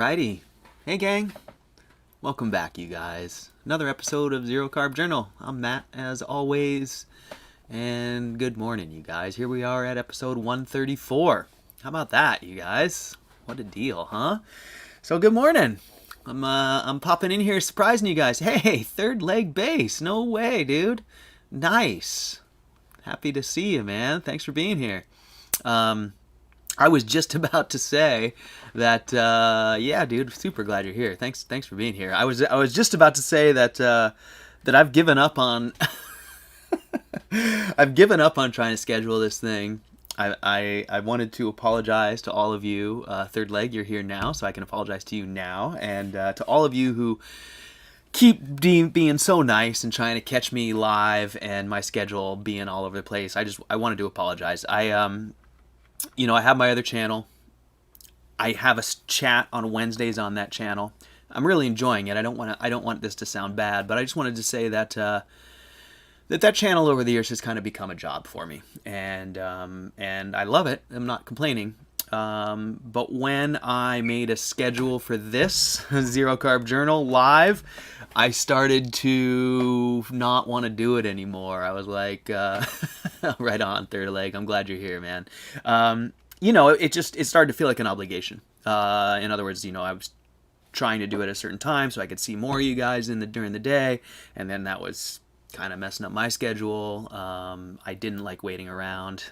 Alrighty. Hey gang. Welcome back, you guys. Another episode of Zero Carb Journal. I'm Matt, as always. And good morning, you guys. Here we are at episode 134. How about that, you guys? What a deal, huh? So good morning. I'm popping in here surprising you guys. Hey, third leg base. No way, dude. Nice. Happy to see you, man. Thanks for being here. I was just about to say that, yeah, dude, super glad you're here. Thanks for being here. I was just about to say that that I've given up on I've given up on trying to schedule this thing. I wanted to apologize to all of you. Third leg, you're here now, so I can apologize to you now, and to all of you who keep being so nice and trying to catch me live and my schedule being all over the place. I wanted to apologize. I have my other channel. I have a chat on Wednesdays on that channel. I'm really enjoying it. I don't want this to sound bad, but I just wanted to say that that channel over the years has kind of become a job for me, and I love it. I'm not complaining. But when I made a schedule for this Zero Carb Journal live, I started to not want to do it anymore. I was like, right on, third leg. I'm glad you're here, man. It started to feel like an obligation. In other words, I was trying to do it at a certain time so I could see more of you guys during the day, and then that was kind of messing up my schedule. I didn't like waiting around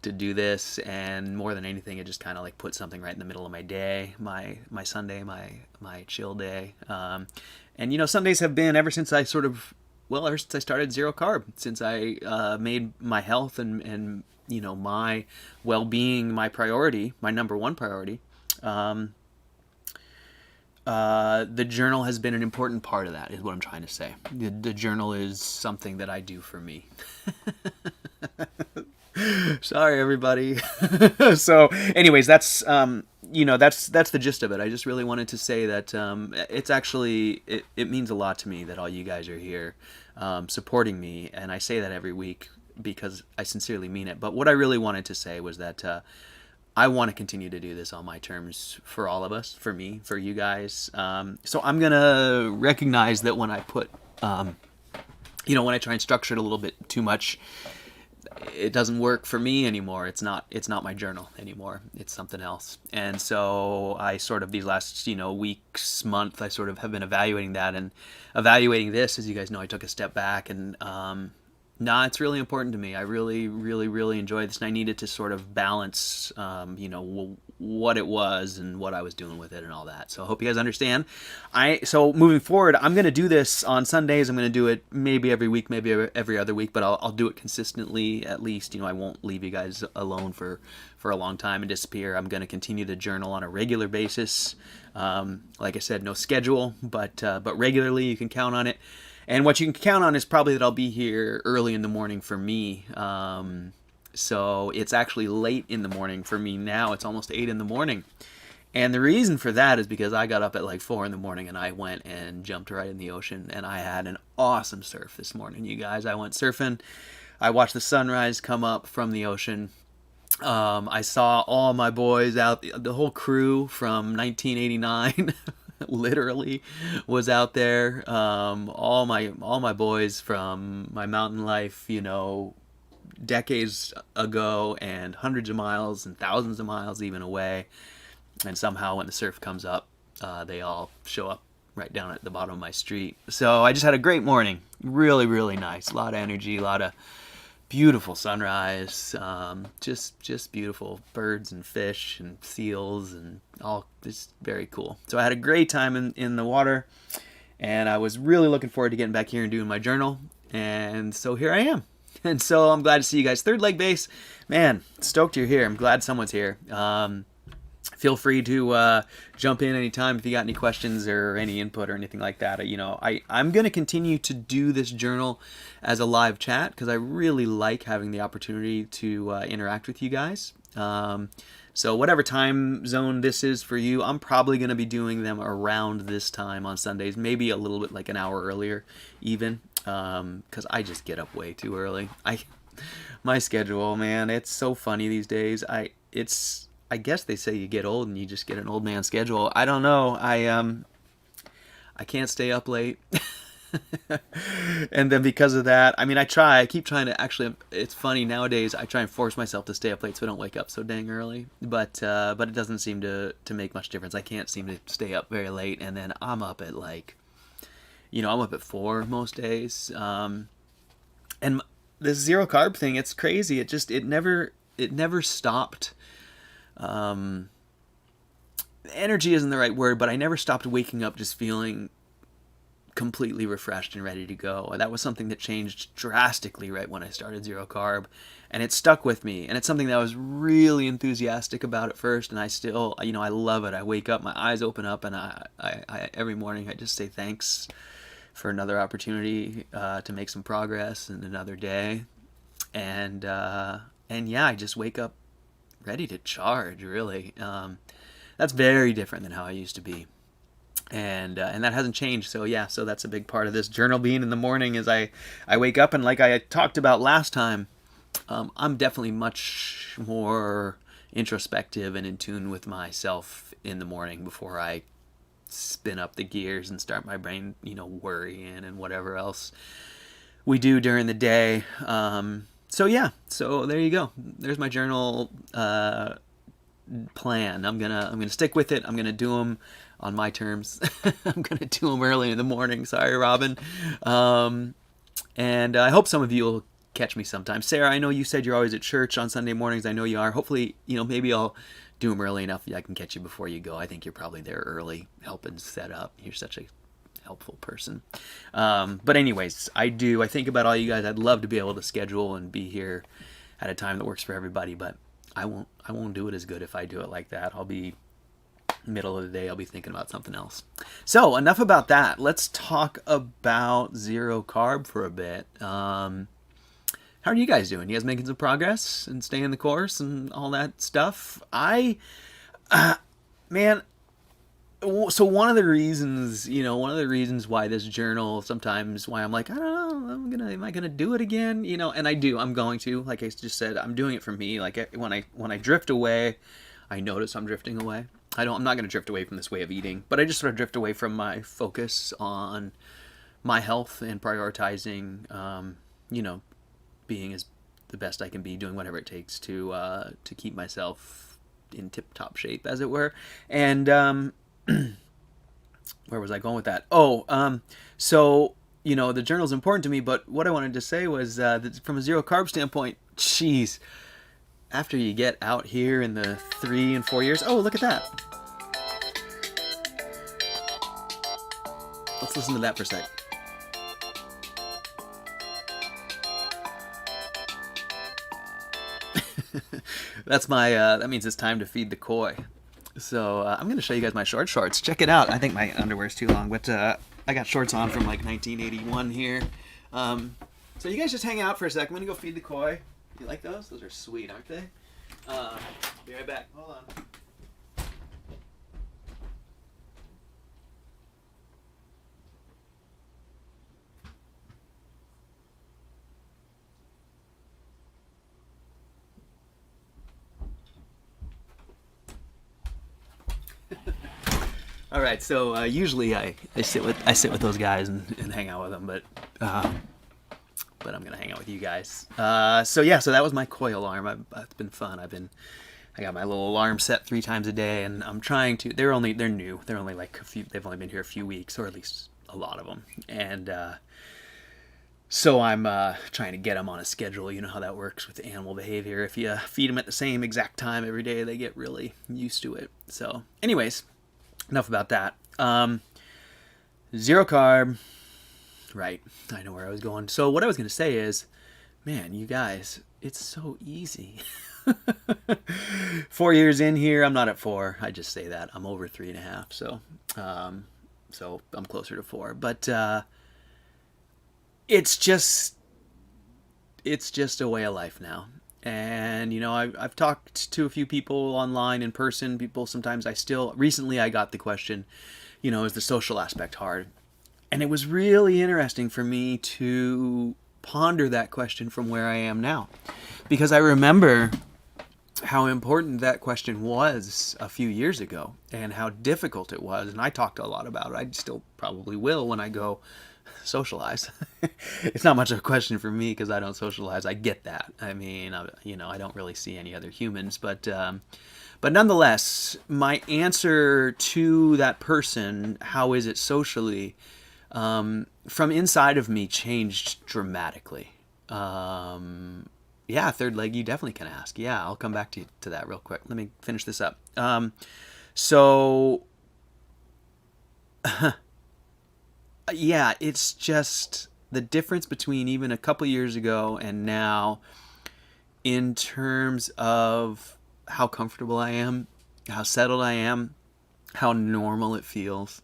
to do this, and more than anything, it just kind of like put something right in the middle of my day, my Sunday, my chill day. And Sundays have been, ever since I started Zero Carb, since I made my health and my well-being my priority, my number one priority. The journal has been an important part of that, is what I'm trying to say. The journal is something that I do for me. Sorry, everybody. So, anyways, that's the gist of it. I just really wanted to say that it's actually it means a lot to me that all you guys are here supporting me, and I say that every week because I sincerely mean it. But what I really wanted to say was that I want to continue to do this on my terms for all of us, for me, for you guys. So I'm gonna recognize that when I put, when I try and structure it a little bit too much, it doesn't work for me anymore. It's not my journal anymore. It's something else. And so I sort of, these last, weeks, month, I sort of have been evaluating that and evaluating this. As you guys know, I took a step back, and it's really important to me. I really, really, really enjoy this, and I needed to sort of balance, what it was and what I was doing with it and all that. So I hope you guys understand. So moving forward, I'm going to do this on Sundays. I'm going to do it maybe every week, maybe every other week, but I'll do it consistently at least. I won't leave you guys alone for a long time and disappear. I'm going to continue to journal on a regular basis. Like I said, no schedule, but regularly. You can count on it. And what you can count on is probably that I'll be here early in the morning for me. So it's actually late in the morning for me now. It's almost 8 in the morning. And the reason for that is because I got up at like 4 in the morning and I went and jumped right in the ocean. And I had an awesome surf this morning, you guys. I went surfing. I watched the sunrise come up from the ocean. I saw all my boys out, the whole crew from 1989 literally was out there. All my boys from my mountain life, decades ago, and hundreds of miles and thousands of miles even away. And somehow when the surf comes up, they all show up right down at the bottom of my street. So I just had a great morning. Really, really nice. A lot of energy, a lot of beautiful sunrise, just beautiful birds and fish and seals and all. Just very cool. So I had a great time in the water, and I was really looking forward to getting back here and doing my journal. And so here I am. And so I'm glad to see you guys. Third leg base, man, stoked you're here. I'm glad someone's here. Feel free to jump in anytime if you got any questions or any input or anything like that. I'm going to continue to do this journal as a live chat because I really like having the opportunity to interact with you guys. So whatever time zone this is for you, I'm probably going to be doing them around this time on Sundays, maybe a little bit like an hour earlier even, because I just get up way too early. My schedule, man, it's so funny these days. I guess they say you get old and you just get an old man schedule. I don't know. I can't stay up late. And then because of that, I mean, I keep trying to actually, it's funny nowadays, I try and force myself to stay up late so I don't wake up so dang early, but it doesn't seem to make much difference. I can't seem to stay up very late, and then I'm up at like, I'm up at 4 most days. And this zero carb thing, it's crazy. It never stopped. Energy isn't the right word, but I never stopped waking up just feeling completely refreshed and ready to go. That was something that changed drastically right when I started zero carb, and it stuck with me. And it's something that I was really enthusiastic about at first, and I still, I love it. I wake up, my eyes open up, and I every morning I just say thanks for another opportunity to make some progress in another day. And yeah, I just wake up ready to charge, really. That's very different than how I used to be. And that hasn't changed. So yeah, so that's a big part of this journal being in the morning is I wake up, and like I talked about last time, I'm definitely much more introspective and in tune with myself in the morning before I spin up the gears and start my brain, worrying and whatever else we do during the day. So yeah, so there you go. There's my journal plan. I'm gonna stick with it. I'm gonna do them on my terms. I'm gonna do them early in the morning. Sorry, Robin. And I hope some of you will catch me sometime. Sarah, I know you said you're always at church on Sunday mornings. I know you are. Hopefully, maybe I'll do them early enough that I can catch you before you go. I think you're probably there early, helping set up. You're such a helpful person. But anyways, I think about all you guys. I'd love to be able to schedule and be here at a time that works for everybody, but I won't do it as good if I do it like that. I'll be middle of the day, I'll be thinking about something else. So enough about that. Let's talk about zero carb for a bit. How are you guys doing? You guys making some progress and staying the course and all that stuff? Man, so one of the reasons why this journal, sometimes why I'm like, I don't know, am I gonna do it again? And I'm going to, like I just said, I'm doing it for me. Like when I drift away, I notice I'm drifting away. I'm not gonna drift away from this way of eating, but I just sort of drift away from my focus on my health and prioritizing, being as the best I can be, doing whatever it takes to keep myself in tip-top shape, as it were. And where was I going with that? So the journal's important to me, but what I wanted to say was that from a zero carb standpoint, geez, after you get out here in the 3 and 4 years, look at that. Let's listen to that for a sec. That's that means it's time to feed the koi. So I'm going to show you guys my shorts. Check it out. I think my underwear's too long, but I got shorts on from like 1981 here. So you guys just hang out for a sec. I'm going to go feed the koi. You like those? Those are sweet, aren't they? I'll be right back. Hold on. All right, so usually I sit with those guys and hang out with them, but I'm gonna hang out with you guys. So that was my koi alarm. It's been fun. I got my little alarm set 3 times a day, and I'm trying to. They're new. They're only like a few. They've only been here a few weeks, or at least a lot of them, and so I'm trying to get them on a schedule. You know how that works with animal behavior. If you feed them at the same exact time every day, they get really used to it. So, anyways. Enough about that. Zero carb. Right. I know where I was going. So what I was going to say is, man, you guys, it's so easy. 4 years in here, I'm not at 4. I just say that. I'm over 3.5. So I'm closer to 4. But it's just a way of life now. And, I've talked to a few people online, in person. People sometimes recently I got the question, is the social aspect hard? And it was really interesting for me to ponder that question from where I am now. Because I remember how important that question was a few years ago and how difficult it was. And I talked a lot about it. I still probably will when I go socialize. It's not much of a question for me because I don't socialize. I get that. I mean, I don't really see any other humans, but nonetheless, my answer to that person, how is it socially, from inside of me changed dramatically. Yeah, third leg, you definitely can ask. Yeah, I'll come back to that real quick. Let me finish this up. So, yeah, it's just the difference between even a couple years ago and now in terms of how comfortable I am, how settled I am, how normal it feels,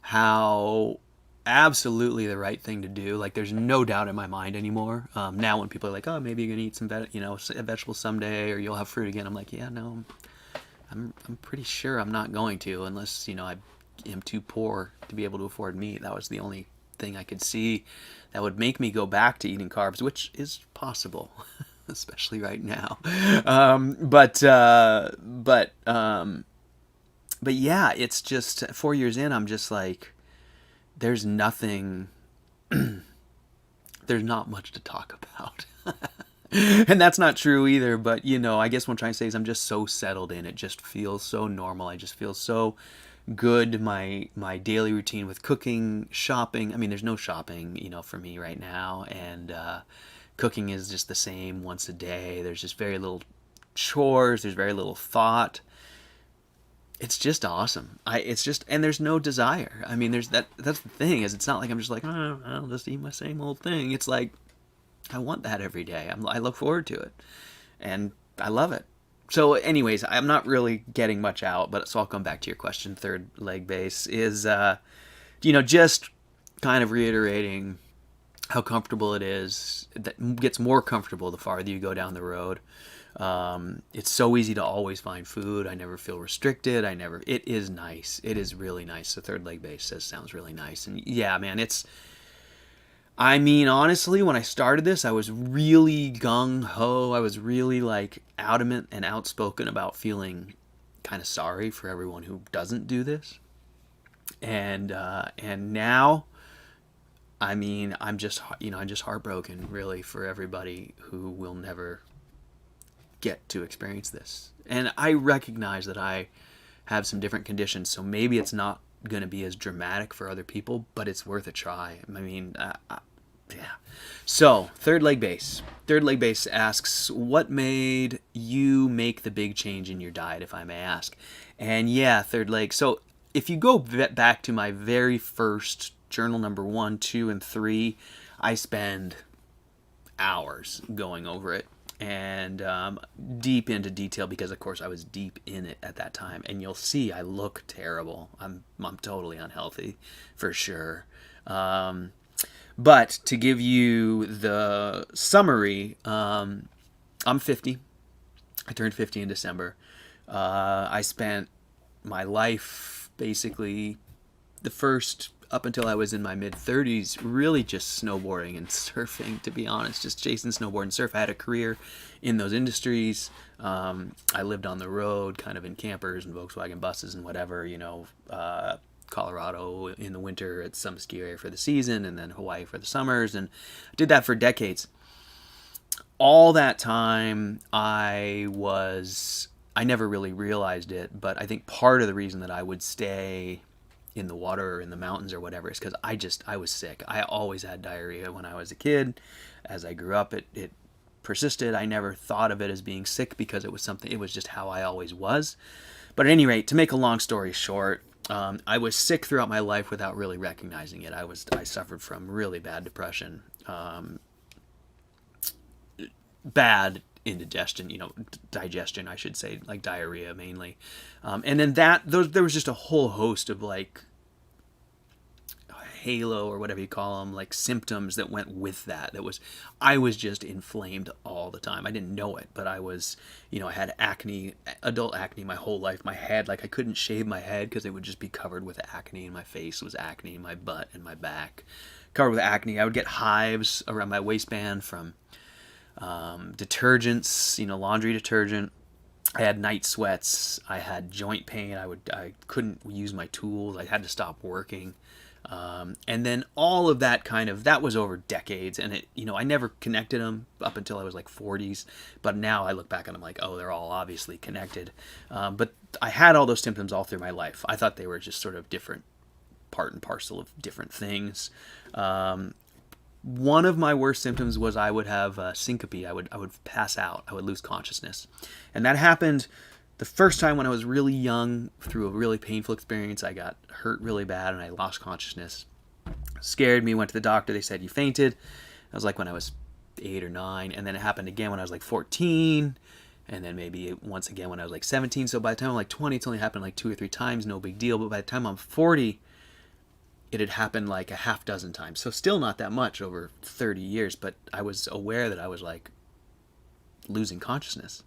how absolutely the right thing to do. Like, there's no doubt in my mind anymore. Now when people are like, oh, maybe you're gonna eat some vegetables someday, or you'll have fruit again, I'm like, yeah, no, I'm pretty sure I'm not going to, unless I am too poor to be able to afford meat. That was the only thing I could see that would make me go back to eating carbs, which is possible, especially right now. But yeah, it's just 4 years in, I'm just like, there's nothing, there's not much to talk about. And that's not true either, but I guess what I'm trying to say is I'm just so settled in. It just feels so normal. I just feel so good. My daily routine with cooking, shopping. I mean, there's no shopping, for me right now, and cooking is just the same once a day. There's just very little chores. There's very little thought. It's just awesome. And there's no desire. I mean, that's the thing, is it's not like I'm just like, oh, I'll just eat my same old thing. It's like, I want that every day. I look forward to it, and I love it. So anyways, I'm not really getting much out, but so I'll come back to your question. Third leg base is, just kind of reiterating how comfortable it is. That gets more comfortable the farther you go down the road. It's so easy to always find food. I never feel restricted. It is nice. It is really nice. The third leg base sounds really nice. And yeah, man, honestly, when I started this, I was really gung-ho. I was really adamant and outspoken about feeling kind of sorry for everyone who doesn't do this. And now, I'm just heartbroken, really, for everybody who will never get to experience this. And I recognize that I have some different conditions, so maybe it's not going to be as dramatic for other people, but it's worth a try. Yeah. So, third leg base. Third leg base asks, what made you make the big change in your diet, if I may ask? And yeah, third leg. So, if you go back to my very first journal number 1, 2, and 3, I spend hours going over it and deep into detail, because of course I was deep in it at that time, and you'll see I look terrible. I'm totally unhealthy for sure. But to give you the summary, I'm 50. I turned 50 in December. I spent my life basically the first, up until I was in my mid-30s, really just snowboarding and surfing, to be honest, just chasing snowboard and surf. I had a career in those industries. I lived on the road, kind of in campers and Volkswagen buses and whatever, Colorado in the winter at some ski area for the season, and then Hawaii for the summers, and I did that for decades. All that time, I never really realized it, but I think part of the reason that I would stay in the water or in the mountains or whatever is because I was sick. I always had diarrhea when I was a kid. As I grew up, it persisted. I never thought of it as being sick because it was just how I always was. But at any rate, to make a long story short, I was sick throughout my life without really recognizing it. I suffered from really bad depression, bad indigestion, digestion, I should say, like diarrhea mainly. And then there was just a whole host of halo or whatever you call them, symptoms that went with that. I was just inflamed all the time. I didn't know it, but I was, I had acne, adult acne my whole life. My head, I couldn't shave my head because it would just be covered with acne, and my face was acne, my butt and my back covered with acne. I would get hives around my waistband from detergents, laundry detergent. I had night sweats. I had joint pain. I couldn't use my tools. I had to stop working. And then all of that that was over decades, and I never connected them up until I was like 40s, but now I look back and I'm like, oh, they're all obviously connected. But I had all those symptoms all through my life. I thought they were just sort of different, part and parcel of different things. One of my worst symptoms was I would have syncope. I would pass out. I would lose consciousness, and that happened the first time when I was really young, through a really painful experience. I got hurt really bad and I lost consciousness. Scared me, went to the doctor. They said, you fainted. That was like when I was 8 or 9. And then it happened again when I was like 14. And then maybe once again when I was like 17. So by the time I'm like 20, it's only happened like 2 or 3 times. No big deal. But by the time I'm 40, it had happened like a half dozen times. So still not that much over 30 years. But I was aware that I was like losing consciousness.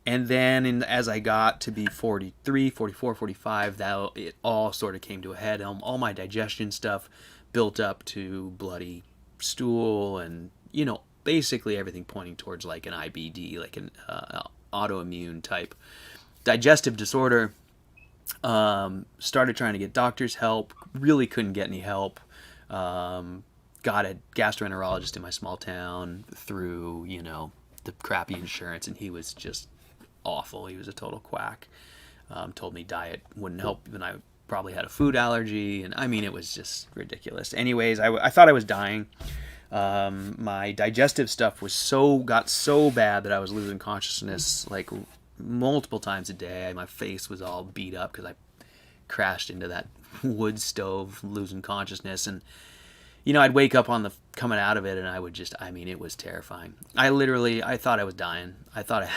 And then as I got to be 43, 44, 45, it all sort of came to a head. All my digestion stuff built up to bloody stool and, basically everything pointing towards like an IBD, like an autoimmune type digestive disorder. Started trying to get doctor's help, really couldn't get any help. Got a gastroenterologist in my small town through, the crappy insurance, and he was just awful. He was a total quack. Told me diet wouldn't help, and I probably had a food allergy, and I mean, it was just ridiculous. Anyways, I thought I was dying. My digestive stuff got so bad that I was losing consciousness like multiple times a day. My face was all beat up because I crashed into that wood stove, losing consciousness, and I'd wake up coming out of it, and it was terrifying. I thought I was dying. I thought I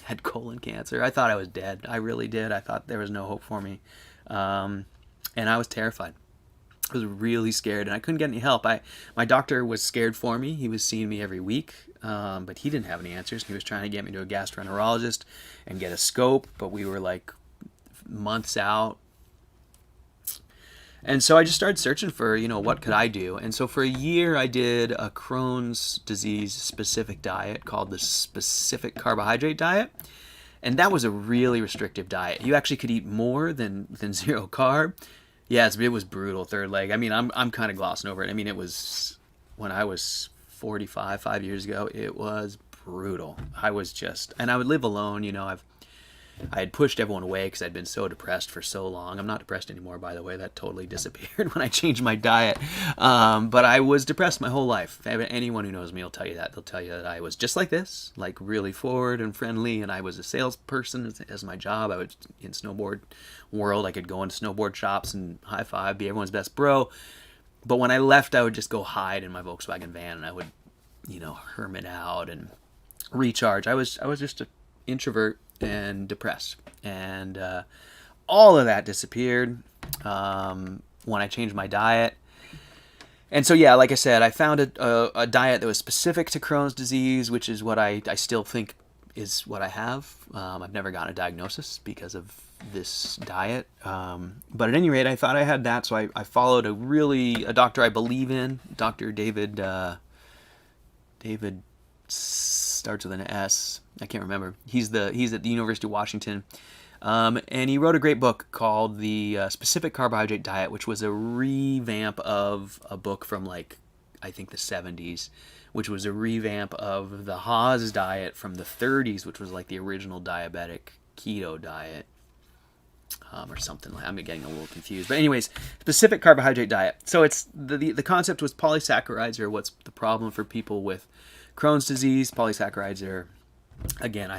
had colon cancer. I thought I was dead. I really did. I thought there was no hope for me. And I was terrified. I was really scared, and I couldn't get any help. My doctor was scared for me. He was seeing me every week, but he didn't have any answers. He was trying to get me to a gastroenterologist and get a scope, but we were like months out. And so I just started searching for, what could I do? And so for a year, I did a Crohn's disease specific diet called the specific carbohydrate diet. And that was a really restrictive diet. You actually could eat more than 0 carb. Yes, it was brutal. Third leg. I mean, I'm kind of glossing over it. I mean, it was when I was 45, 5 years ago, it was brutal. And I would live alone. I had pushed everyone away because I'd been so depressed for so long. I'm not depressed anymore, by the way. That totally disappeared when I changed my diet. But I was depressed my whole life. Anyone who knows me will tell you that. They'll tell you that I was just like this, like really forward and friendly, and I was a salesperson as my job. I was in snowboard world. I could go into snowboard shops and high five, be everyone's best bro. But when I left, I would just go hide in my Volkswagen van, and I would, hermit out and recharge. I was just an introvert and depressed, and all of that disappeared when I changed my diet. And so like I said, I found a diet that was specific to Crohn's disease, which is what I still think is what I have. I've never gotten a diagnosis because of this diet, but at any rate, I thought I had that, so I followed a doctor I believe in, Dr. David starts with an S. I can't remember. He's at the University of Washington, and he wrote a great book called The Specific Carbohydrate Diet, which was a revamp of a book from I think the 70s, which was a revamp of the Haas diet from the 30s, which was like the original diabetic keto diet. Or something like. I'm getting a little confused, but anyways, specific carbohydrate diet. So it's the concept was polysaccharides are what's the problem for people with Crohn's disease. Polysaccharides are, again,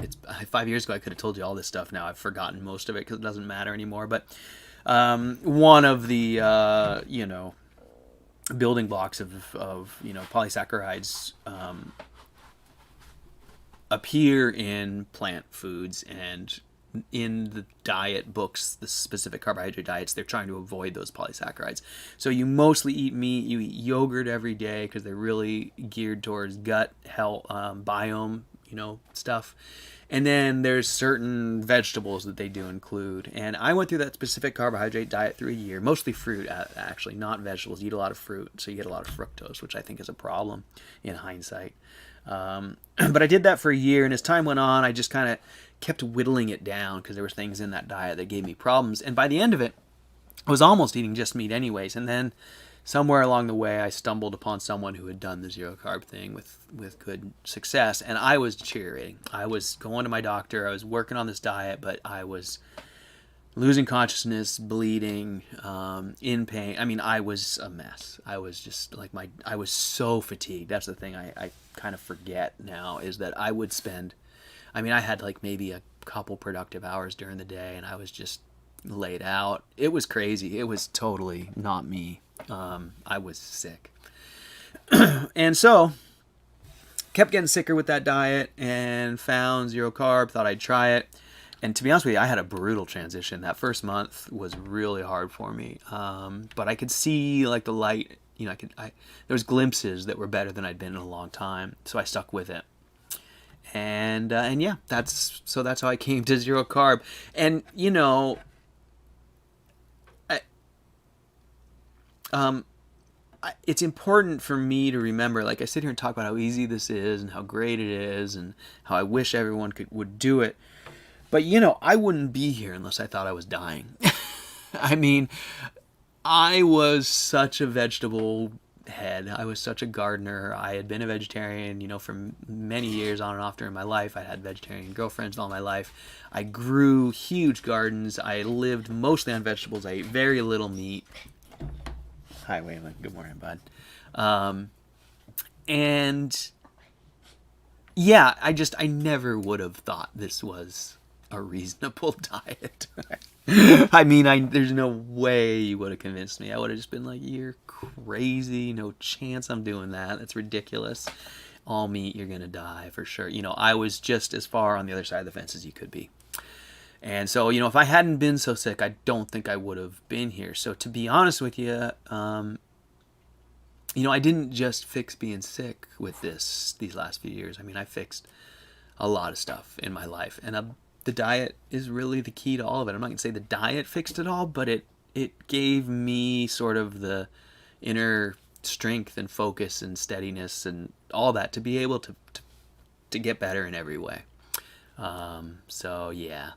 it's 5 years ago I could have told you all this stuff. Now I've forgotten most of it because it doesn't matter anymore. But one of the building blocks of polysaccharides appear in plant foods, and in the diet books, the specific carbohydrate diets, they're trying to avoid those polysaccharides. So you mostly eat meat, you eat yogurt every day because they're really geared towards gut health, biome, stuff. And then there's certain vegetables that they do include. And I went through that specific carbohydrate diet through a year, mostly fruit, actually, not vegetables. You eat a lot of fruit, so you get a lot of fructose, which I think is a problem in hindsight. But I did that for a year, and as time went on, I just kind of kept whittling it down because there were things in that diet that gave me problems. And by the end of it, I was almost eating just meat anyways. And then somewhere along the way, I stumbled upon someone who had done the zero carb thing with good success, and I was deteriorating. I was going to my doctor. I was working on this diet, but I was losing consciousness, bleeding, in pain. I mean, I was a mess. I was just like I was so fatigued. That's the thing I kind of forget now, is that I would spend, I mean, I had like maybe a couple productive hours during the day, and I was just laid out. It was crazy. It was totally not me. I was sick. And so kept getting sicker with that diet and found zero carb, thought I'd try it. And to be honest with you, I had a brutal transition. That first month was really hard for me. But I could see like the light, there was glimpses that were better than I'd been in a long time. So I stuck with it. And yeah, that's how I came to zero carb. And, it's important for me to remember, like I sit here and talk about how easy this is and how great it is and how I wish everyone would do it. But, I wouldn't be here unless I thought I was dying. I mean, I was such a vegetable head. I was such a gardener. I had been a vegetarian, for many years on and off during my life. I had vegetarian girlfriends all my life. I grew huge gardens. I lived mostly on vegetables. I ate very little meat. Hi, Waylon. Good morning, bud. And yeah, I never would have thought this was a reasonable diet. I mean, there's no way you would have convinced me. I would have just been like, you're crazy. No chance I'm doing that. That's ridiculous. All meat, you're going to die for sure. I was just as far on the other side of the fence as you could be. And so, if I hadn't been so sick, I don't think I would have been here. So to be honest with you, I didn't just fix being sick with these last few years. I mean, I fixed a lot of stuff in my life. And the diet is really the key to all of it. I'm not going to say the diet fixed it all, but it gave me sort of the inner strength and focus and steadiness and all that to be able to get better in every way. So, yeah.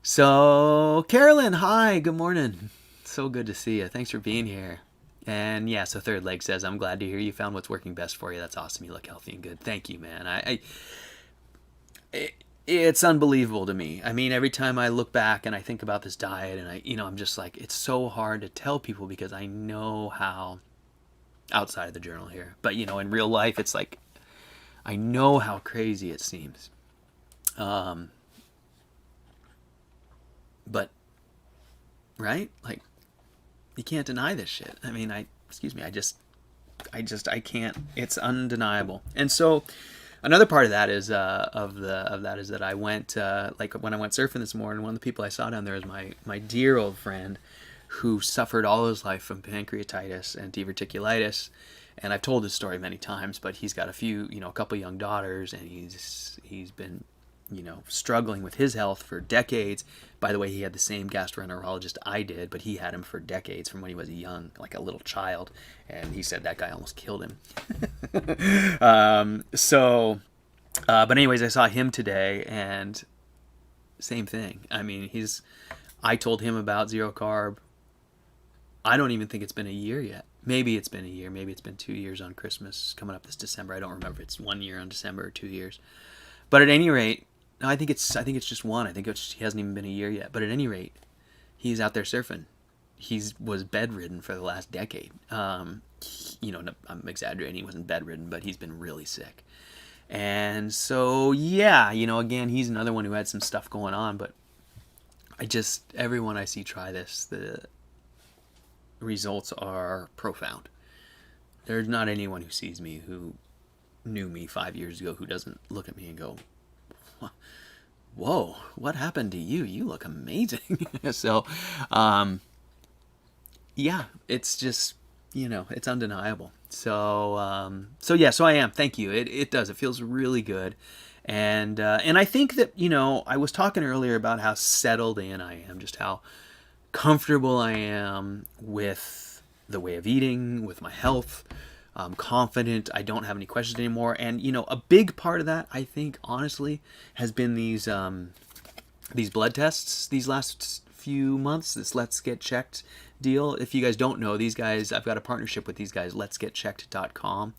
So, Carolyn, hi, good morning. So good to see you. Thanks for being here. And yeah, so Third Leg says, I'm glad to hear you found what's working best for you. That's awesome. You look healthy and good. Thank you, man. It's unbelievable to me. I mean, every time I look back and I think about this diet and I'm just like, it's so hard to tell people because I know how, outside of the journal here, but in real life, it's like, I know how crazy it seems. But, right? Like, you can't deny this shit. I mean, I can't. It's undeniable. And so, another part of that is that I went when I went surfing this morning. One of the people I saw down there is my dear old friend, who suffered all his life from pancreatitis and diverticulitis. And I've told this story many times, but he's got a couple young daughters, and he's been struggling with his health for decades. By the way, he had the same gastroenterologist I did, but he had him for decades from when he was young, like a little child. And he said that guy almost killed him. But anyways, I saw him today, and same thing. I mean, I told him about zero carb. I don't even think it's been a year yet. Maybe it's been a year. Maybe it's been 2 years on Christmas coming up this December. I don't remember if it's 1 year on December or 2 years. But at any rate, no, I think it's just one. I think he hasn't even been a year yet. But at any rate, he's out there surfing. He was bedridden for the last decade. I'm exaggerating. He wasn't bedridden, but he's been really sick. And so, yeah, again, he's another one who had some stuff going on. But everyone I see try this, the results are profound. There's not anyone who sees me who knew me 5 years ago who doesn't look at me and go, whoa, what happened to you? You look amazing. So, yeah, it's just, it's undeniable. So yeah, so I am. Thank you. It does. It feels really good. And I think that, I was talking earlier about how settled in I am, just how comfortable I am with the way of eating, with my health. I'm confident. I don't have any questions anymore. And, a big part of that, I think, honestly, has been these blood tests these last few months, this Let's Get Checked deal. If you guys don't know, these guys, I've got a partnership with these guys, letsgetchecked.com.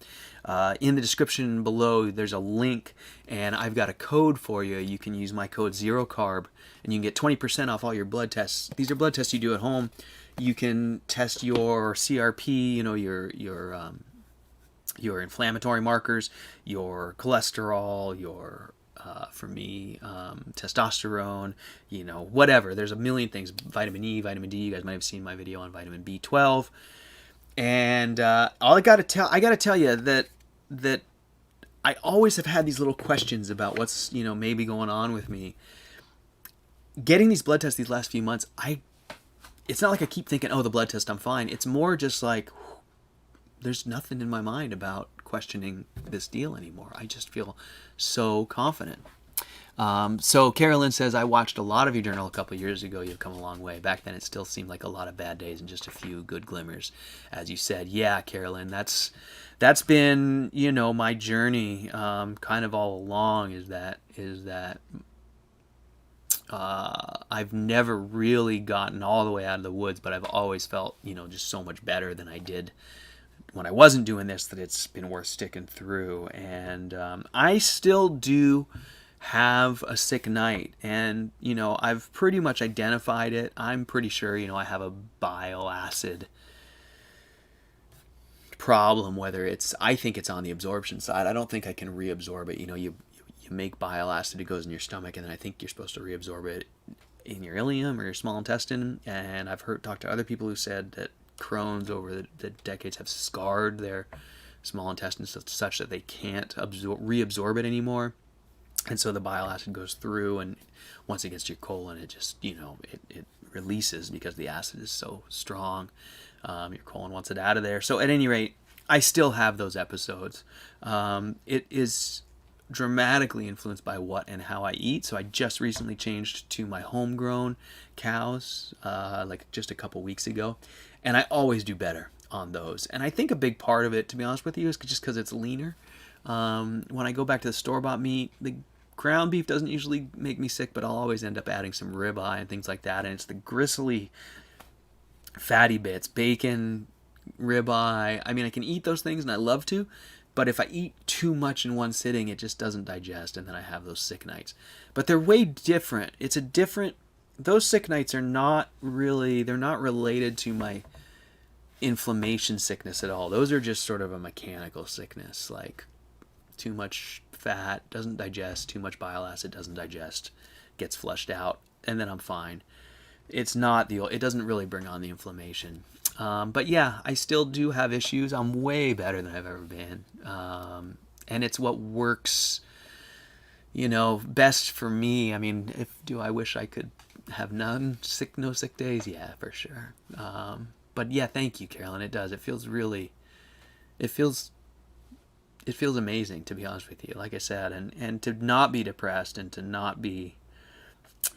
In the description below, there's a link, and I've got a code for you. You can use my code ZeroCarb, and you can get 20% off all your blood tests. These are blood tests you do at home. You can test your CRP, your inflammatory markers, your cholesterol, your for me, testosterone, whatever. There's a million things. Vitamin E, vitamin D. You guys might have seen my video on vitamin B12. And I got to tell you that I always have had these little questions about what's maybe going on with me. Getting these blood tests these last few months, it's not like I keep thinking, oh, the blood test, I'm fine. It's more just like, there's nothing in my mind about questioning this deal anymore. I just feel so confident. So Carolyn says, I watched a lot of your journal a couple of years ago. You've come a long way. Back then, it still seemed like a lot of bad days and just a few good glimmers, as you said. Yeah, Carolyn, that's been my journey, kind of all along. Is that I've never really gotten all the way out of the woods, but I've always felt just so much better than I did when I wasn't doing this, that it's been worth sticking through. And I still do have a sick night, and I've pretty much identified it. I'm pretty sure I have a bile acid problem, I think it's on the absorption side. I don't think I can reabsorb it. You make bile acid, it goes in your stomach, and then I think you're supposed to reabsorb it in your ileum or your small intestine. And I've talked to other people who said that Crohn's over the decades have scarred their small intestines such that they can't reabsorb it anymore. And so the bile acid goes through, and once it gets to your colon, it just, it releases because the acid is so strong. Your colon wants it out of there. So at any rate, I still have those episodes. It is dramatically influenced by what and how I eat. So I just recently changed to my homegrown cows, like just a couple weeks ago. And I always do better on those. And I think a big part of it, to be honest with you, is just because it's leaner. When I go back to the store-bought meat, the ground beef doesn't usually make me sick, but I'll always end up adding some ribeye and things like that. And it's the gristly, fatty bits, bacon, ribeye. I mean, I can eat those things, and I love to. But if I eat too much in one sitting, it just doesn't digest, and then I have those sick nights. But they're way different. Those sick nights are not related to my inflammation sickness at all. Those are just sort of a mechanical sickness, like too much fat doesn't digest, too much bile acid doesn't digest, gets flushed out, and then I'm fine. It doesn't really bring on the inflammation. But yeah, I still do have issues. I'm way better than I've ever been. And it's what works, best for me. I mean, do I wish I could have no sick days? Yeah, for sure. But yeah, thank you, Carolyn. It does. It feels amazing, to be honest with you. Like I said, and to not be depressed, and to not be,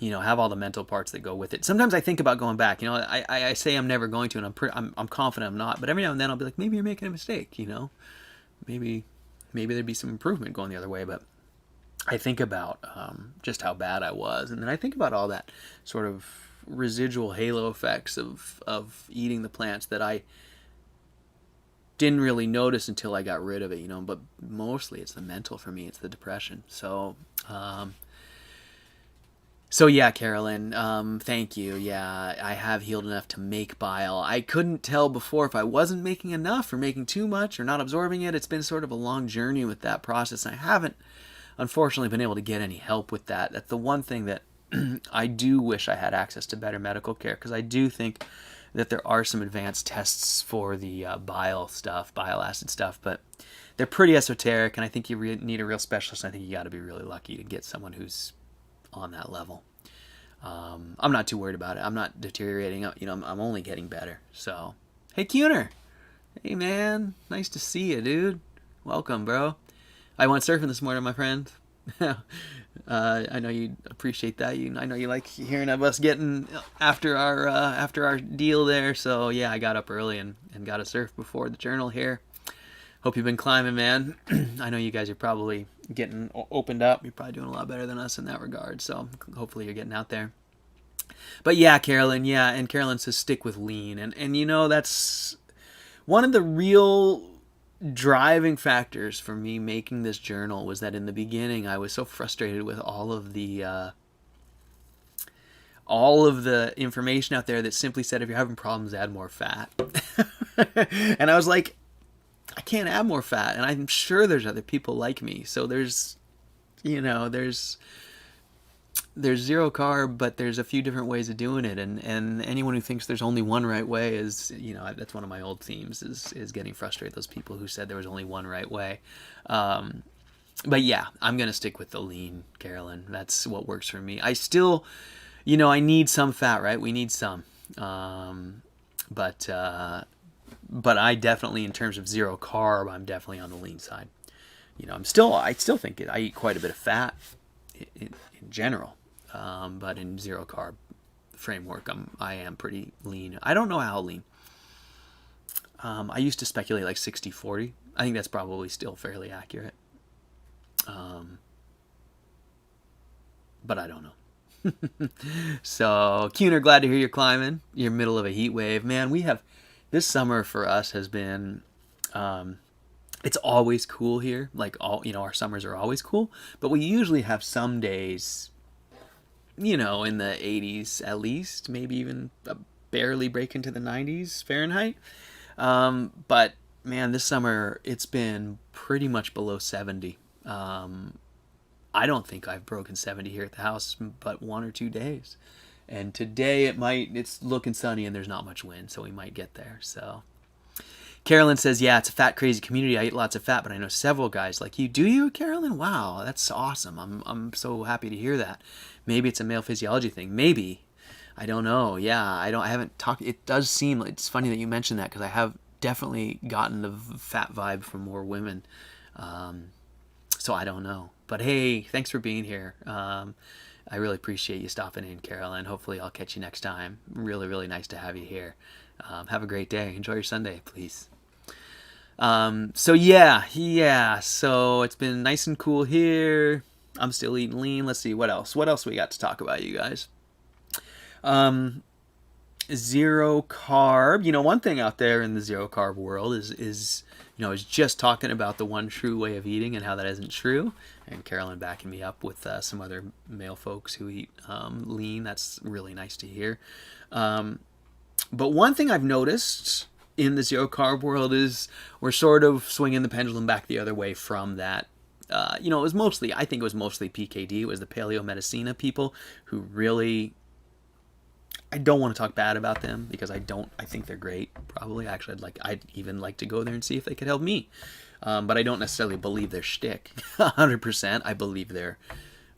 have all the mental parts that go with it. Sometimes I think about going back. I say I'm never going to, and I'm confident I'm not. But every now and then I'll be like, maybe you're making a mistake. Maybe there'd be some improvement going the other way. But I think about just how bad I was, and then I think about all that sort of residual halo effects of eating the plants that I didn't really notice until I got rid of it, but mostly it's the mental for me. It's the depression. So yeah, Carolyn, thank you. Yeah, I have healed enough to make bile. I couldn't tell before if I wasn't making enough or making too much or not absorbing it. It's been sort of a long journey with that process, and I haven't, unfortunately, been able to get any help with that. That's the one thing that I do wish I had access to better medical care, because I do think that there are some advanced tests for the bile acid stuff, but they're pretty esoteric, and I think you need a real specialist. I think you got to be really lucky to get someone who's on that level. I'm not too worried about it. I'm not deteriorating. I'm only getting better. So, hey, Cuner, Hey, man. Nice to see you, dude. Welcome, bro. I went surfing this morning, my friend. I know you appreciate that. I know you like hearing of us getting after our deal there. So yeah, I got up early and got a surf before the journal here. Hope you've been climbing, man. I know you guys are probably getting opened up. You're probably doing a lot better than us in that regard. So hopefully you're getting out there. But yeah, Carolyn, yeah, and Carolyn says stick with lean, and that's one of the real driving factors for me making this journal was that in the beginning I was so frustrated with all of the information out there that simply said if you're having problems, add more fat. And I was like, I can't add more fat, and I'm sure there's other people like me. So there's zero carb, but there's a few different ways of doing it, and anyone who thinks there's only one right way is, that's one of my old themes, is getting frustrated with those people who said there was only one right way. But yeah, I'm gonna stick with the lean, Carolyn. That's what works for me. I still, I need some fat, right? We need some, but I definitely, in terms of zero carb, I'm definitely on the lean side. I still think I eat quite a bit of fat in general, but in zero carb framework, I am pretty lean. I don't know how lean. I used to speculate like 60-40. I think that's probably still fairly accurate. But I don't know. So, Kuhner, glad to hear you're climbing. You're middle of a heat wave. Man, this summer for us has been, it's always cool here. Like our summers are always cool, but we usually have some days, in the 80s at least, maybe even barely break into the 90s Fahrenheit. But man, this summer it's been pretty much below 70. I don't think I've broken 70 here at the house, but 1 or 2 days. And today it's looking sunny and there's not much wind, so we might get there. So Carolyn says, yeah, it's a fat crazy community. I eat lots of fat, but I know several guys like you. Do you, Carolyn? Wow, that's awesome. I'm so happy to hear that. Maybe it's a male physiology thing. Maybe. I don't know. Yeah, I haven't talked. It does seem, it's funny that you mentioned that, because I have definitely gotten the fat vibe from more women. So I don't know. But hey, thanks for being here. I really appreciate you stopping in, Carolyn. Hopefully I'll catch you next time. Really, really nice to have you here. Have a great day. Enjoy your Sunday, please. So yeah. So it's been nice and cool here. I'm still eating lean. Let's see what else. What else we got to talk about, you guys? Zero carb. One thing out there in the zero carb world is just talking about the one true way of eating and how that isn't true. And Carolyn backing me up with some other male folks who eat lean. That's really nice to hear. But one thing I've noticed in the zero carb world is we're sort of swinging the pendulum back the other way from that. I think it was mostly PKD. It was the Paleo Medicina people who really, I don't want to talk bad about them because I think they're great. Probably, actually, I'd even like to go there and see if they could help me. But I don't necessarily believe their shtick 100%. I believe they're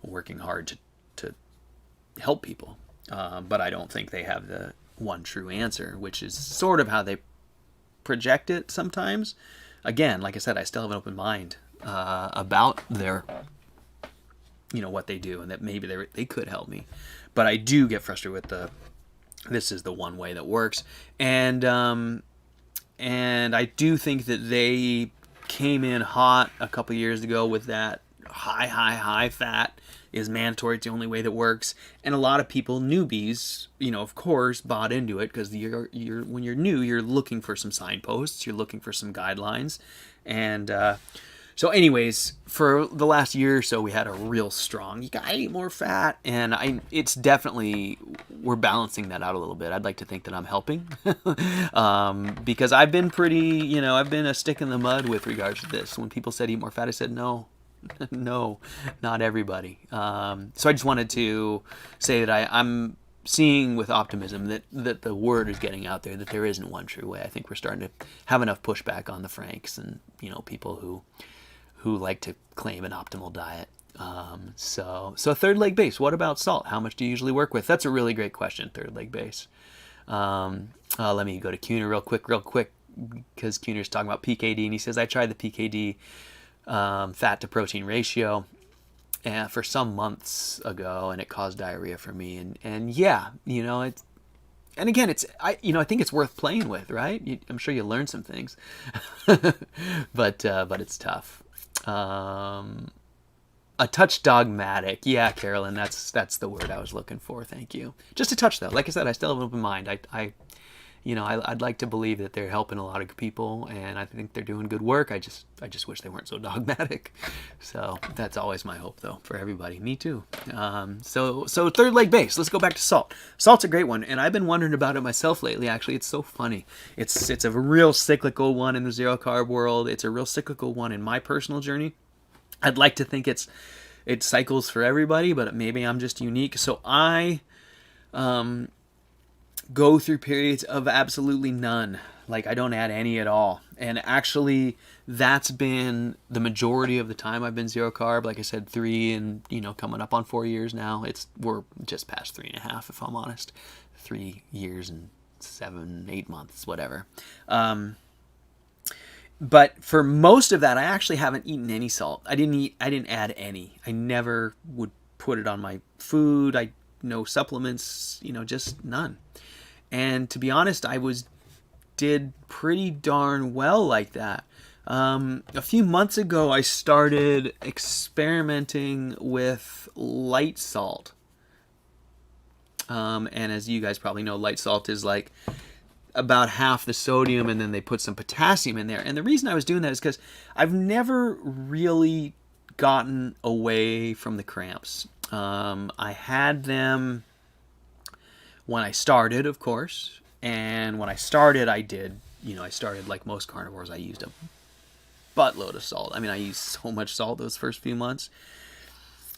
working hard to help people. But I don't think they have the one true answer, which is sort of how they project it sometimes. Again, like I said, I still have an open mind about their, what they do, and that maybe they could help me. But I do get frustrated with this is the one way that works, and I do think that they came in hot a couple years ago with that high fat is mandatory. It's the only way that works, and a lot of people, newbies, of course, bought into it because when you're new, you're looking for some signposts, you're looking for some guidelines, and so anyways, for the last year or so, we had a real strong, you gotta eat more fat, and it's definitely, we're balancing that out a little bit. I'd like to think that I'm helping, because I've been pretty, I've been a stick in the mud with regards to this. When people said eat more fat, I said no, no, not everybody. So I just wanted to say that I'm seeing with optimism that the word is getting out there that there isn't one true way. I think we're starting to have enough pushback on the Franks and, people who like to claim an optimal diet. So third leg base, what about salt? How much do you usually work with? That's a really great question, third leg base. Let me go to Kuhner real quick. because Kuhner's talking about PKD, and he says, I tried the PKD fat to protein ratio for some months ago, and it caused diarrhea for me. And yeah, it's, and again, I think it's worth playing with, right? I'm sure you learn some things, but it's tough. A touch dogmatic. Yeah, Carolyn, that's the word I was looking for. Thank you. Just a touch, though. Like I said, I still have an open mind. I'd like to believe that they're helping a lot of people, and I think they're doing good work. I just wish they weren't so dogmatic. So that's always my hope, though, for everybody. Me too. So third leg base. Let's go back to salt. Salt's a great one, and I've been wondering about it myself lately. Actually, it's so funny. It's a real cyclical one in the zero carb world. It's a real cyclical one in my personal journey. I'd like to think it cycles for everybody, but maybe I'm just unique. So I go through periods of absolutely none. Like I don't add any at all. And actually that's been the majority of the time I've been zero carb. Like I said, 3 and coming up on 4 years now. We're just past 3.5 if I'm honest. 3 years and 7-8 months, whatever. But for most of that, I actually haven't eaten any salt. I didn't add any. I never would put it on my food. No supplements, just none. And to be honest, did pretty darn well like that. A few months ago, I started experimenting with light salt. And as you guys probably know, light salt is like about half the sodium, and then they put some potassium in there. And the reason I was doing that is because I've never really gotten away from the cramps. I had them when I started, of course, and when I started, I started like most carnivores. I used a buttload of salt. I mean, I used so much salt those first few months,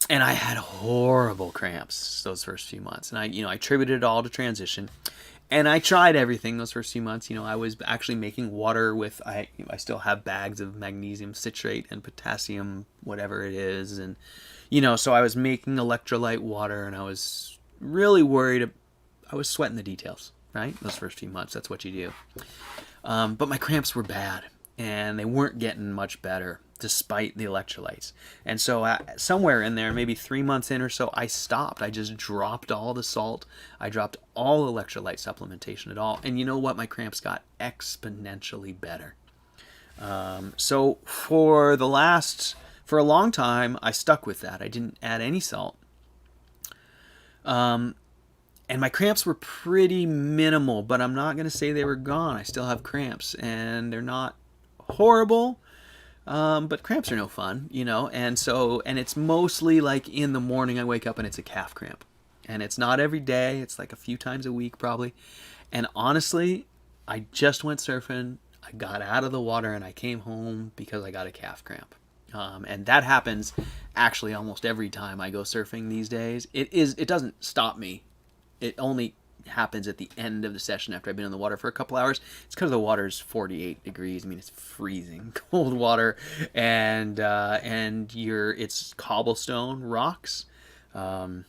and I had horrible cramps those first few months. And I attributed it all to transition. And I tried everything those first few months. I was actually making water with, I still have bags of magnesium citrate and potassium, whatever it is. And, so I was making electrolyte water, and I was really worried. I was sweating the details, right? Those first few months, that's what you do. But my cramps were bad, and they weren't getting much better despite the electrolytes. And so somewhere in there, maybe 3 months in or so, I stopped. I just dropped all the salt. I dropped all electrolyte supplementation at all. And you know what? My cramps got exponentially better. So for a long time, I stuck with that. I didn't add any salt. And my cramps were pretty minimal, but I'm not going to say they were gone. I still have cramps, and they're not horrible. But cramps are no fun, and it's mostly like in the morning I wake up and it's a calf cramp, and it's not every day. It's like a few times a week probably. And honestly, I just went surfing. I got out of the water and I came home because I got a calf cramp. And that happens actually almost every time I go surfing these days. It doesn't stop me. It only happens at the end of the session after I've been in the water for a couple hours. It's because the water's 48 degrees. I mean, it's freezing cold water, and it's cobblestone rocks, and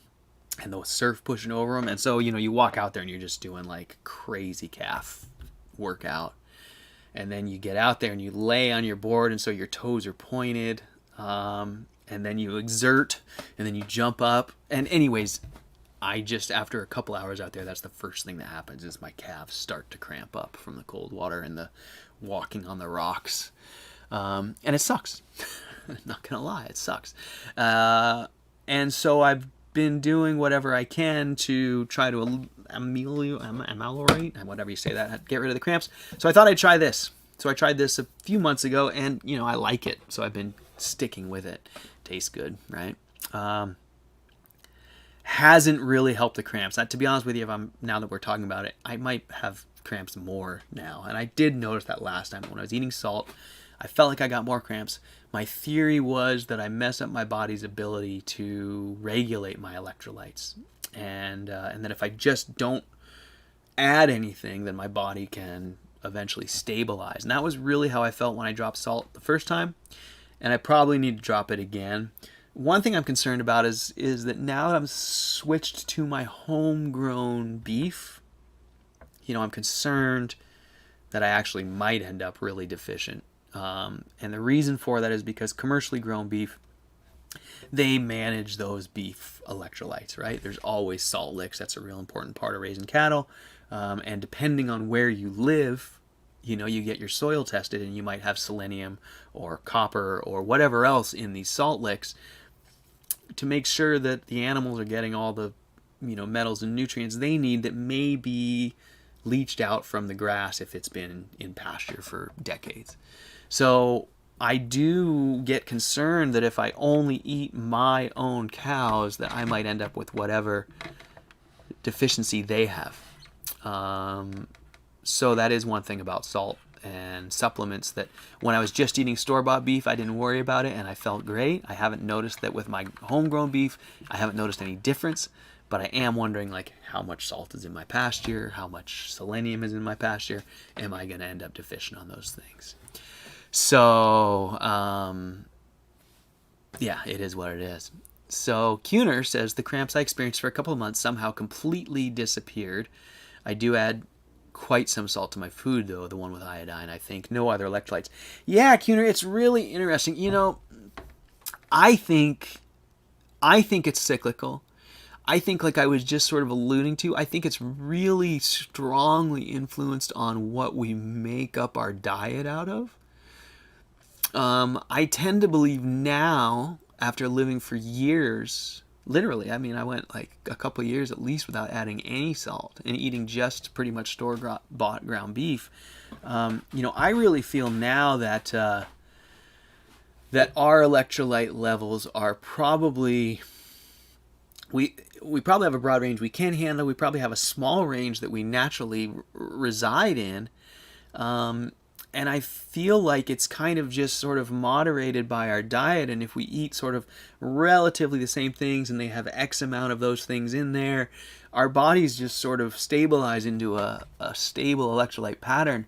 the surf pushing over them. And so you walk out there and you're just doing like crazy calf workout, and then you get out there and you lay on your board, and so your toes are pointed, and then you exert, and then you jump up, and anyways, after a couple hours out there, that's the first thing that happens is my calves start to cramp up from the cold water and the walking on the rocks. And it sucks. Not going to lie, it sucks. And so I've been doing whatever I can to try to ameliorate, whatever you say that, get rid of the cramps. So I thought I'd try this. So I tried this a few months ago, and, I like it. So I've been sticking with it. Tastes good, right? Hasn't really helped the cramps. To be honest with you, now that we're talking about it, I might have cramps more now. And I did notice that last time when I was eating salt, I felt like I got more cramps. My theory was that I mess up my body's ability to regulate my electrolytes, and that if I just don't add anything, then my body can eventually stabilize. And that was really how I felt when I dropped salt the first time, and I probably need to drop it again. One thing I'm concerned about is that now that I'm switched to my homegrown beef, I'm concerned that I actually might end up really deficient. And the reason for that is because commercially grown beef, they manage those beef electrolytes, right? There's always salt licks. That's a real important part of raising cattle. And depending on where you live, you get your soil tested and you might have selenium or copper or whatever else in these salt licks to make sure that the animals are getting all the, metals and nutrients they need that may be leached out from the grass if it's been in pasture for decades. So I do get concerned that if I only eat my own cows, that I might end up with whatever deficiency they have. So that is one thing about salt and supplements, that when I was just eating store-bought beef, I didn't worry about it and I felt great. I haven't noticed that with my homegrown beef. I haven't noticed any difference, but I am wondering, like, how much salt is in my pasture, how much selenium is in my pasture. Am I going to end up deficient on those things? So, yeah, it is what it is. So Cuner says, the cramps I experienced for a couple of months somehow completely disappeared. I do add quite some salt to my food, though, the one with iodine, I think. No other electrolytes. Yeah, Cuner, it's really interesting. I think it's cyclical. I think, like I was just sort of alluding to, I think it's really strongly influenced on what we make up our diet out of. I tend to believe now, after living for years, literally, I mean, I went like a couple of years at least without adding any salt and eating just pretty much store-bought ground beef. I really feel now that that our electrolyte levels are probably, we probably have a broad range we can handle. We probably have a small range that we naturally reside in. And I feel like it's kind of just sort of moderated by our diet. And if we eat sort of relatively the same things and they have X amount of those things in there, our bodies just sort of stabilize into a stable electrolyte pattern.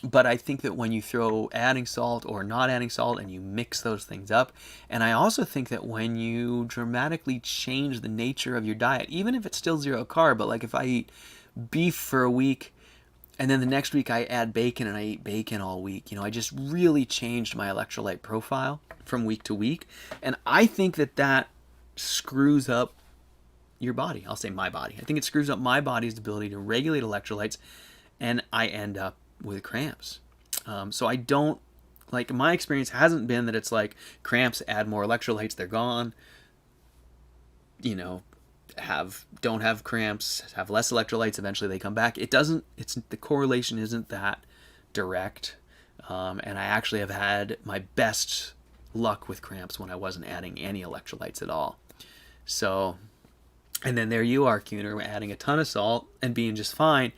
But I think that when you throw adding salt or not adding salt and you mix those things up, and I also think that when you dramatically change the nature of your diet, even if it's still zero carb, but like if I eat beef for a week, and then the next week I add bacon and I eat bacon all week. I just really changed my electrolyte profile from week to week. And I think that screws up your body. I'll say my body. I think it screws up my body's ability to regulate electrolytes, and I end up with cramps. So I don't, like, my experience hasn't been that it's like cramps, add more electrolytes, they're gone. Don't have cramps, have less electrolytes, eventually they come back. The correlation isn't that direct. And I actually have had my best luck with cramps when I wasn't adding any electrolytes at all. So, and then there you are, Cuner, adding a ton of salt and being just fine.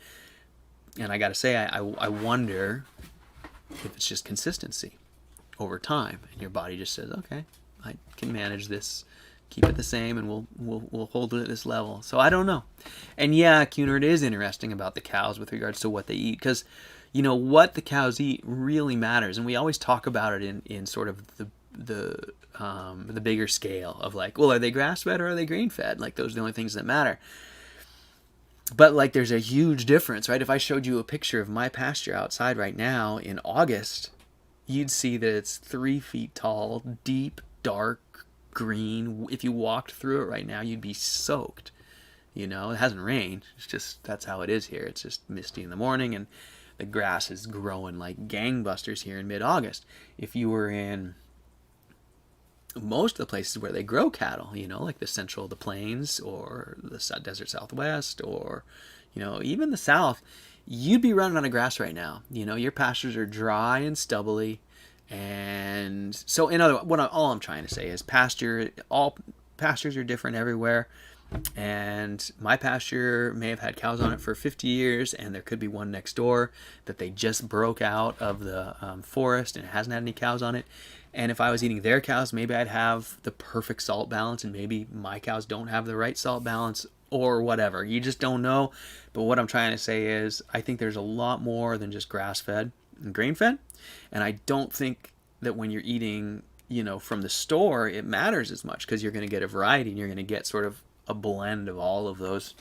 And I gotta say, I wonder if it's just consistency over time, and your body just says, okay, I can manage this. Keep it the same, and we'll hold it at this level. So I don't know. And yeah, Cuner, it is interesting about the cows with regards to what they eat, because what the cows eat really matters, and we always talk about it in sort of the bigger scale of like, well, are they grass fed or are they grain fed? Like, those are the only things that matter. But like, there's a huge difference, right? If I showed you a picture of my pasture outside right now in August, you'd see that it's 3 feet tall, deep, dark green. If you walked through it right now, you'd be soaked. It hasn't rained. It's just, that's how it is here. It's just misty in the morning, and the grass is growing like gangbusters here in mid-August. If you were in most of the places where they grow cattle, like the plains or the desert Southwest, or even the South, you'd be running on a grass right now. Your pastures are dry and stubbly. And so, all I'm trying to say is all pastures are different everywhere. And my pasture may have had cows on it for 50 years, and there could be one next door that they just broke out of the forest and it hasn't had any cows on it. And if I was eating their cows, maybe I'd have the perfect salt balance, and maybe my cows don't have the right salt balance, or whatever. You just don't know. But what I'm trying to say is, I think there's a lot more than just grass-fed and grain-fed. And I don't think that when you're eating, from the store, it matters as much, because you're going to get a variety and you're going to get sort of a blend of all of those.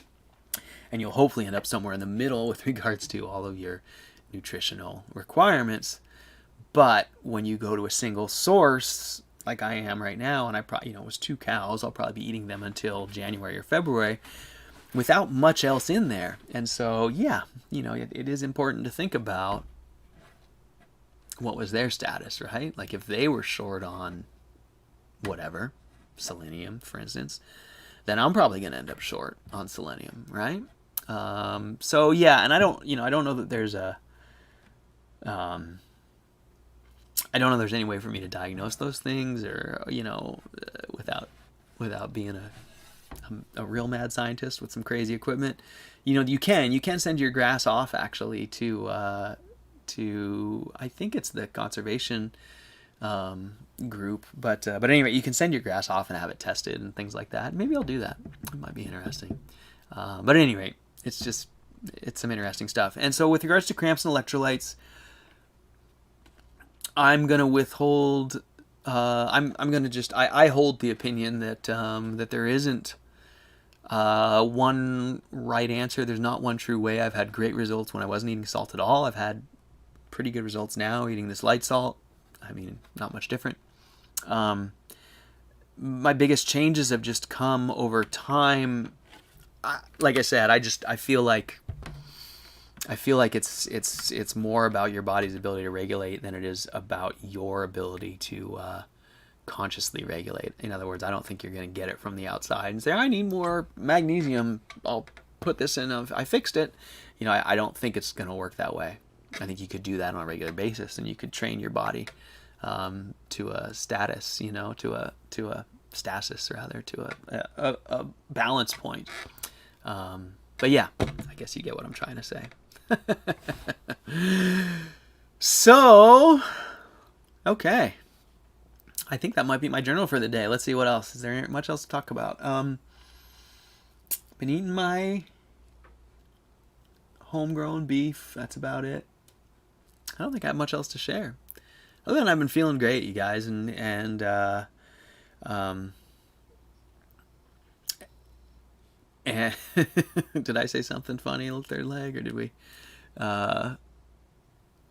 and you'll hopefully end up somewhere in the middle with regards to all of your nutritional requirements. But when you go to a single source, like I am right now, and I probably, it was 2 cows, I'll probably be eating them until January or February without much else in there. And so, yeah, it is important to think about what was their status, right? Like if they were short on whatever, selenium, for instance, then I'm probably going to end up short on selenium, right? So yeah, and I don't know that there's I don't know there's any way for me to diagnose those things, or without being a real mad scientist with some crazy equipment. You can send your grass off actually to I think it's the conservation group, but anyway, you can send your grass off and have it tested and things like that. Maybe I'll do that. It might be interesting. But at any rate, it's some interesting stuff. And so with regards to cramps and electrolytes, I'm gonna withhold. I'm gonna just. I hold the opinion that that there isn't one right answer. There's not one true way. I've had great results when I wasn't eating salt at all. I've had pretty good results now eating this light salt. I mean, not much different. My biggest changes have just come over time. Like I said, I feel like it's more about your body's ability to regulate than it is about your ability to consciously regulate. In other words, I don't think you're going to get it from the outside and say, I need more magnesium, I'll put this in, I fixed it. I don't think it's going to work that way. I think you could do that on a regular basis, and you could train your body to a status, to a stasis rather, to a balance point. But yeah, I guess you get what I'm trying to say. So, okay. I think that might be my journal for the day. Let's see what else. Is there much else to talk about? Been eating my homegrown beef. That's about it. I don't think I have much else to share. Other than I've been feeling great, you guys, and did I say something funny, little third leg, or did we?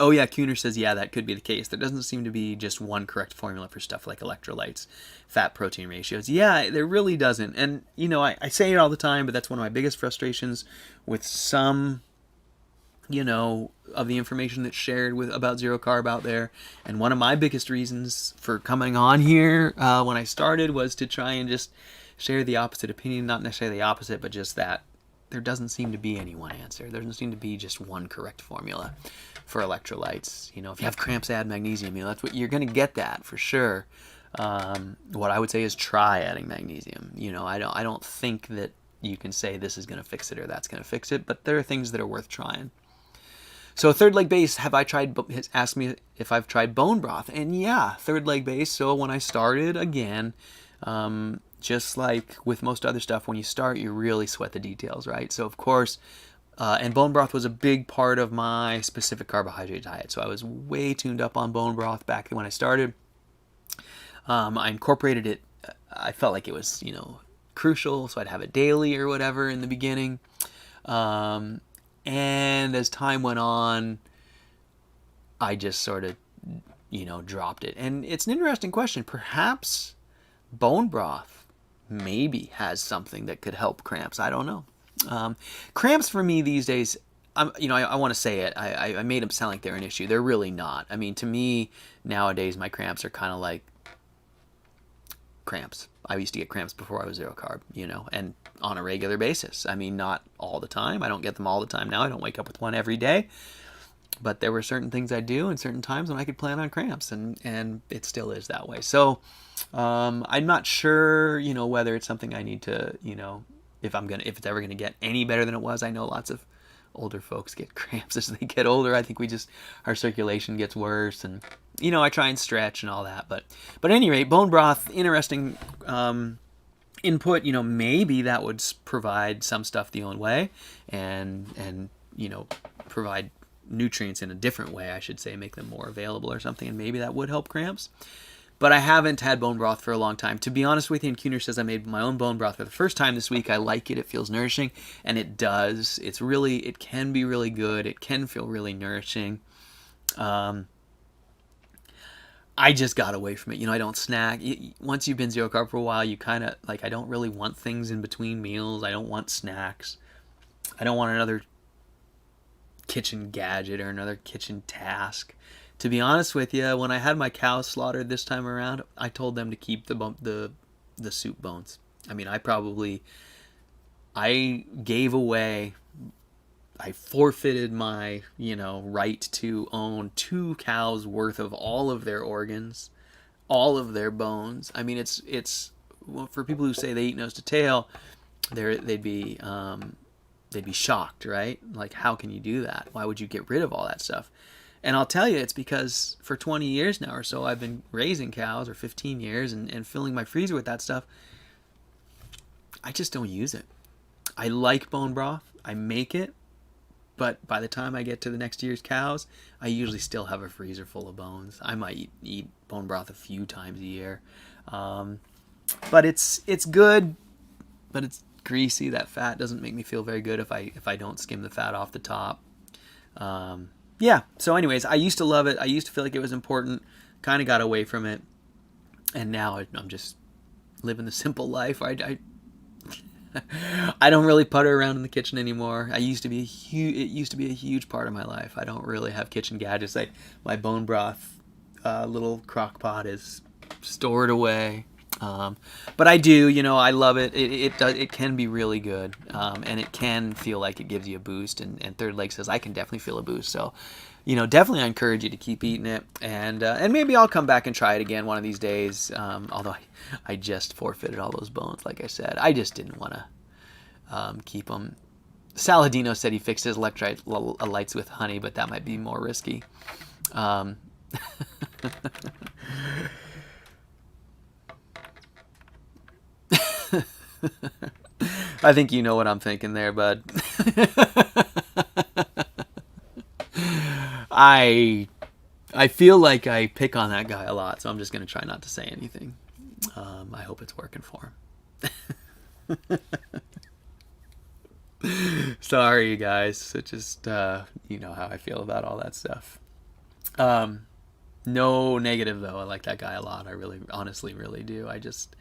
Oh yeah, Kuhner says, yeah, that could be the case. There doesn't seem to be just one correct formula for stuff like electrolytes, fat-protein ratios. Yeah, there really doesn't. And, I say it all the time, but that's one of my biggest frustrations with some, of the information that's shared about zero carb out there. And one of my biggest reasons for coming on here when I started was to try and just share the opposite opinion, not necessarily the opposite, but just that there doesn't seem to be any one answer. There doesn't seem to be just one correct formula for electrolytes. If you have cramps, add magnesium. That's what you're going to get, that for sure. What I would say is try adding magnesium. I don't think that you can say this is going to fix it or that's going to fix it, but there are things that are worth trying. So third leg base, has asked me if I've tried bone broth, and yeah, third leg base. So when I started again, just like with most other stuff, when you start, you really sweat the details, right? So of course, and bone broth was a big part of my specific carbohydrate diet. So I was way tuned up on bone broth back when I started. I incorporated it. I felt like it was, crucial, so I'd have it daily or whatever in the beginning. And as time went on, I just sort of, dropped it. And it's an interesting question. Perhaps bone broth maybe has something that could help cramps. I don't know. Cramps for me these days, I want to say it. I made them sound like they're an issue. They're really not. I mean, to me, nowadays, my cramps are kind of like cramps. I used to get cramps before I was zero carb, and on a regular basis. I mean, not all the time. I don't get them all the time now. I don't wake up with one every day. But there were certain things I do and certain times when I could plan on cramps, and it still is that way. So I'm not sure, whether it's something I need to, if it's ever gonna get any better than it was. I know lots of older folks get cramps as they get older. I think our circulation gets worse, and I try and stretch and all that. But at any rate, bone broth, interesting input. Maybe that would provide some stuff the own way, and provide nutrients in a different way, I should say, make them more available or something, and maybe that would help cramps. but I haven't had bone broth for a long time. To be honest with you, and Kuhner says I made my own bone broth for the first time this week. I like it. It feels nourishing, and it does. It can be really good. It can feel really nourishing. I just got away from it. I don't snack. Once you've been zero carb for a while, you kind of, like, I don't really want things in between meals. I don't want snacks. I don't want another kitchen gadget or another kitchen task. To be honest with you, when I had my cows slaughtered this time around, I told them to keep the soup bones. I mean, I gave away, I forfeited my, right to own 2 cows worth of all of their organs, all of their bones. I mean, it's well, for people who say they eat nose to tail, they'd be shocked, right? Like, how can you do that? Why would you get rid of all that stuff? And I'll tell you, it's because for 20 years now or so, I've been raising cows, or 15 years, and filling my freezer with that stuff. I just don't use it. I like bone broth. I make it. But by the time I get to the next year's cows, I usually still have a freezer full of bones. I might eat bone broth a few times a year. But it's good, but it's greasy. That fat doesn't make me feel very good if I don't skim the fat off the top. Yeah, so anyways, I used to love it. I used to feel like it was important. Kind of got away from it. And now I'm just living the simple life. I don't really putter around in the kitchen anymore. It used to be a huge part of my life. I don't really have kitchen gadgets. My bone broth little crock pot is stored away. But I do, I love it. It can be really good. And it can feel like it gives you a boost. And Third Leg says I can definitely feel a boost. So, definitely I encourage you to keep eating it. And maybe I'll come back and try it again one of these days. Although I just forfeited all those bones, like I said. I just didn't want to keep them. Saladino said he fixed his electrolytes with honey, but that might be more risky. I think you know what I'm thinking there, bud. I feel like I pick on that guy a lot, so I'm just going to try not to say anything. I hope it's working for him. Sorry, you guys. It just, you know how I feel about all that stuff. No negative, though. I like that guy a lot. I really, honestly, really do. I just...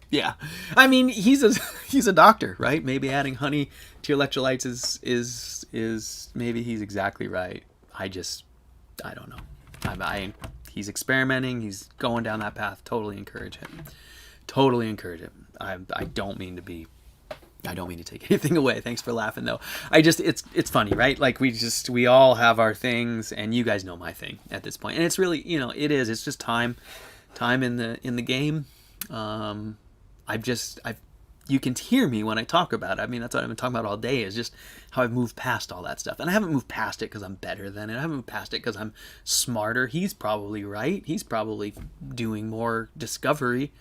yeah. I mean, he's a doctor, right? Maybe adding honey to your electrolytes is maybe he's exactly right. I don't know. He's experimenting. He's going down that path. Totally encourage him. I don't mean to take anything away. Thanks for laughing, though. It's funny, right? Like, we all have our things, and you guys know my thing at this point. And it's really, it's just time in the game. You can hear me when I talk about it. I mean, that's what I've been talking about all day, is just how I've moved past all that stuff. And I haven't moved past it because I'm better than it. I haven't moved past it because I'm smarter. He's probably right. He's probably doing more discovery.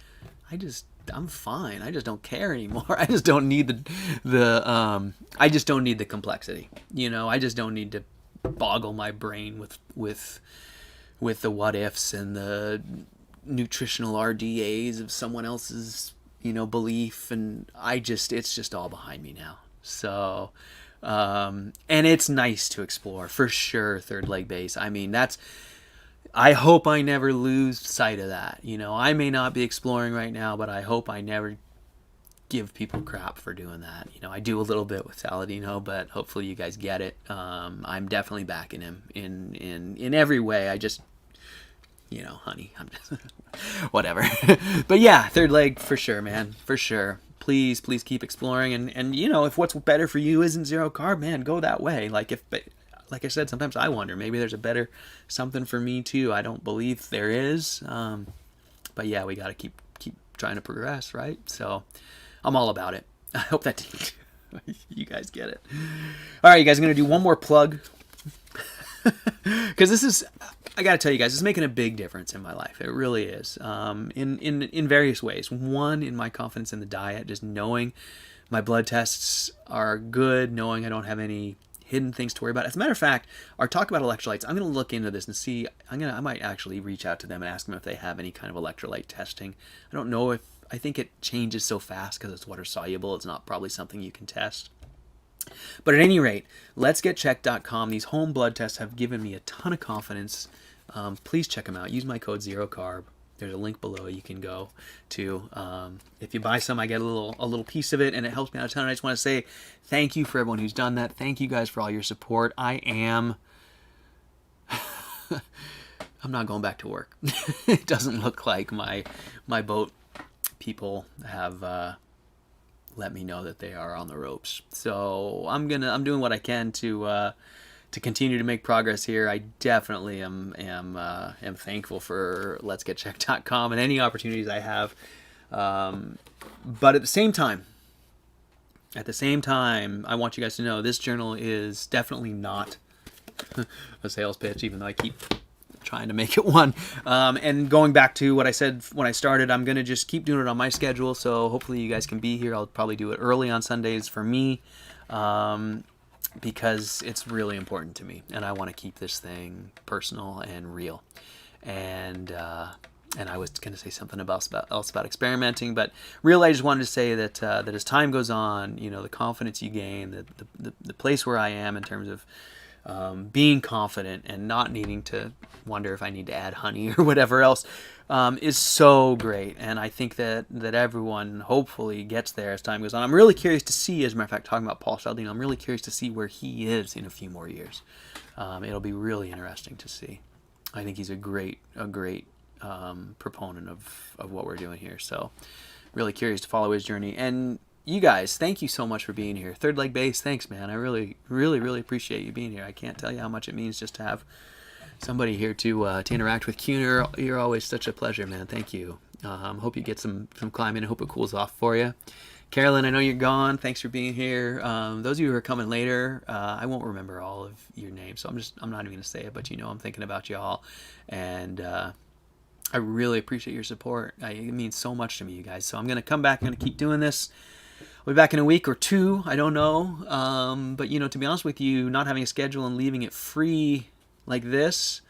I'm fine. I just don't care anymore. I just don't need I just don't need the complexity. I just don't need to boggle my brain with the what ifs and the nutritional RDAs of someone else's, belief. And it's just all behind me now. So, and it's nice to explore for sure. Third Leg base. I mean, I hope I never lose sight of that. I may not be exploring right now, but I hope I never give people crap for doing that. I do a little bit with Saladino, but hopefully you guys get it. I'm definitely backing him in every way. I just, honey, I'm just whatever. But yeah, Third Leg for sure, man, for sure. Please keep exploring. And if what's better for you isn't zero carb, man, go that way. Like I said, sometimes I wonder, maybe there's a better something for me too. I don't believe there is. But yeah, we got to keep trying to progress, right? So I'm all about it. I hope that you guys get it. All right, you guys, I'm going to do one more plug. Because I got to tell you guys, it's making a big difference in my life. It really is. In various ways. One, in my confidence in the diet, just knowing my blood tests are good, knowing I don't have any hidden things to worry about. As a matter of fact, our talk about electrolytes, I'm going to look into this and see. I might actually reach out to them and ask them if they have any kind of electrolyte testing. I don't know if, I think it changes so fast because it's water soluble. It's not probably something you can test. But at any rate, letsgetchecked.com. These home blood tests have given me a ton of confidence. Please check them out. Use my code ZeroCarb. There's a link below you can go to. If you buy some, I get a little piece of it, and it helps me out a ton. I just want to say thank you for everyone who's done that. Thank you guys for all your support. I'm not going back to work. It doesn't look like my boat people have let me know that they are on the ropes. So I'm doing what I can to continue to make progress here. I definitely am thankful for letsgetchecked.com and any opportunities I have. But at the same time, I want you guys to know this journal is definitely not a sales pitch, even though I keep trying to make it one. And going back to what I said when I started, I'm going to just keep doing it on my schedule. So hopefully you guys can be here. I'll probably do it early on Sundays for me. Because it's really important to me, and I want to keep this thing personal and real. And I was going to say something else about experimenting, but really I just wanted to say that as time goes on, the confidence you gain, the place where I am in terms of being confident and not needing to wonder if I need to add honey or whatever else, is so great. And I think that everyone hopefully gets there as time goes on. I'm really curious to see, as a matter of fact, talking about Paul Cialdini, I'm really curious to see where he is in a few more years. It'll be really interesting to see. I think he's a great proponent of what we're doing here. So really curious to follow his journey. And you guys, thank you so much for being here. Third Leg Base, thanks, man. I really, really, really appreciate you being here. I can't tell you how much it means just to have somebody here to interact with. Kuhn, you're always such a pleasure, man. Thank you. Hope you get some climbing. I hope it cools off for you. Carolyn, I know you're gone. Thanks for being here. Those of you who are coming later, I won't remember all of your names, so I'm not even going to say it, but I'm thinking about you all. And I really appreciate your support. It means so much to me, you guys. So I'm going to come back. I'm going to keep doing this. I'll be back in a week or two. I don't know. But, to be honest with you, not having a schedule and leaving it free like this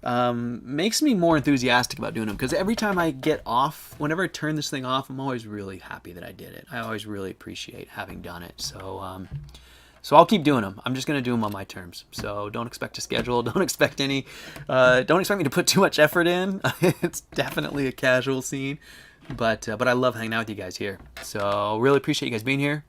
makes me more enthusiastic about doing them, because every time I get off, whenever I turn this thing off, I'm always really happy that I did it. I always really appreciate having done it. So I'll keep doing them. I'm just going to do them on my terms. So don't expect a schedule. Don't expect me to put too much effort in. It's definitely a casual scene, but I love hanging out with you guys here. So really appreciate you guys being here.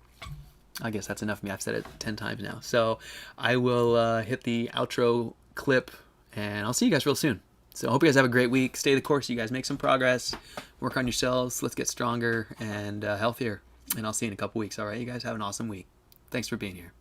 I guess that's enough for me. I've said it 10 times now. So I will hit the outro clip, and I'll see you guys real soon. So I hope you guys have a great week. Stay the course, you guys. Make some progress. Work on yourselves. Let's get stronger and healthier. And I'll see you in a couple weeks. All right, you guys have an awesome week. Thanks for being here.